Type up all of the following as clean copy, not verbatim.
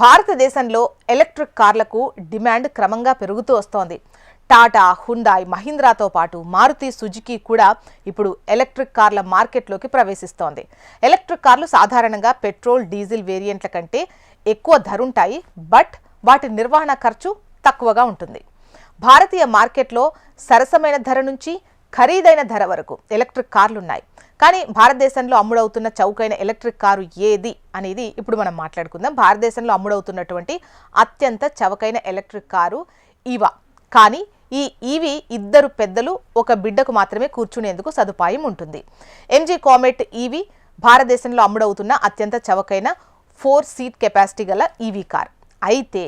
భారతదేశంలో electric కార్లకు demand క్రమంగా పెరుగుతూ వస్తోంది. టాటా, హుండాయ్, మహీంద్రాతో పాటు మారుతి సుజుకి కూడా ఇప్పుడు ఎలక్ట్రిక్ కార్ల మార్కెట్లోకి ప్రవేశిస్తోంది. ఎలక్ట్రిక్ కార్లు సాధారణంగా పెట్రోల్, డీజిల్ వేరియంట్ల కంటే ఎక్కువ ధరుంటాయి. బట్ వాటి నిర్వహణ ఖర్చు తక్కువగా ఉంటుంది. భారతీయ మార్కెట్లో సరసమైన ధర నుంచి ఖరీదైన ధర వరకు ఎలక్ట్రిక్ కార్లున్నాయి. కానీ భారతదేశంలో అమ్ముడవుతున్న చౌకైన ఎలక్ట్రిక్ కారు ఏది అనేది ఇప్పుడు మనం మాట్లాడుకుందాం. భారతదేశంలో అమ్ముడవుతున్నటువంటి అత్యంత చవకైన ఎలక్ట్రిక్ కారు ఈవా. కానీ ఈ ఈవీ ఇద్దరు పెద్దలు ఒక బిడ్డకు మాత్రమే కూర్చునేందుకు సదుపాయం ఉంటుంది. ఎంజీ కామెట్ ఈవీ భారతదేశంలో అమ్ముడవుతున్న అత్యంత చవకైన 4 సీట్ కెపాసిటీ గల ఈవీ కార్. అయితే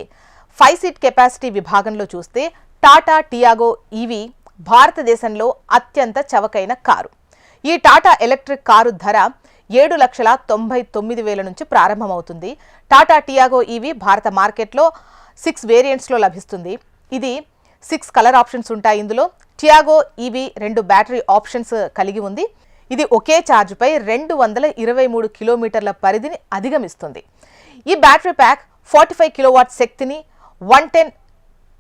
5 సీట్ కెపాసిటీ విభాగంలో చూస్తే టాటా టియాగో ఈవీ భారతదేశంలో అత్యంత చవకైన కారు. ఈ టాటా ఎలక్ట్రిక్ కారు ధర 7,99,000 నుంచి ప్రారంభమవుతుంది. టాటా టియాగో ఈవీ భారత మార్కెట్లో 6 వేరియంట్స్లో లభిస్తుంది. ఇది 6 కలర్ ఆప్షన్స్ ఉంటాయి. ఇందులో టియాగో ఈవీ 2 బ్యాటరీ ఆప్షన్స్ కలిగి ఉంది. ఇది ఒకే ఛార్జ్పై 223 కిలోమీటర్ల పరిధిని అధిగమిస్తుంది. ఈ బ్యాటరీ ప్యాక్ 45 కిలోవాట్ శక్తిని 110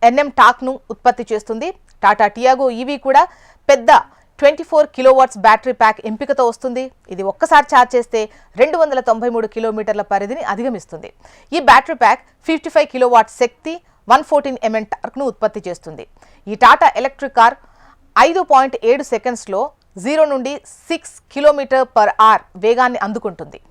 Nm టార్క్ను ఉత్పత్తి చేస్తుంది. టాటా టియాగో ఈవీ కూడా పెద్ద 24 కిలోవాట్స్ బ్యాటరీ ప్యాక్ ఎంపికతో వస్తుంది. ఇది ఒక్కసారి ఛార్జ్ చేస్తే 293 కిలోమీటర్ల పరిధిని అధిగమిస్తుంది. ఈ బ్యాటరీ ప్యాక్ 55 కిలోవాట్ శక్తి 114 Nm టార్క్ను ఉత్పత్తి చేస్తుంది. ఈ టాటా ఎలక్ట్రిక్ కార్ 5.7 సెకండ్స్లో 0 నుండి 6 km/h వేగాన్ని అందుకుంటుంది.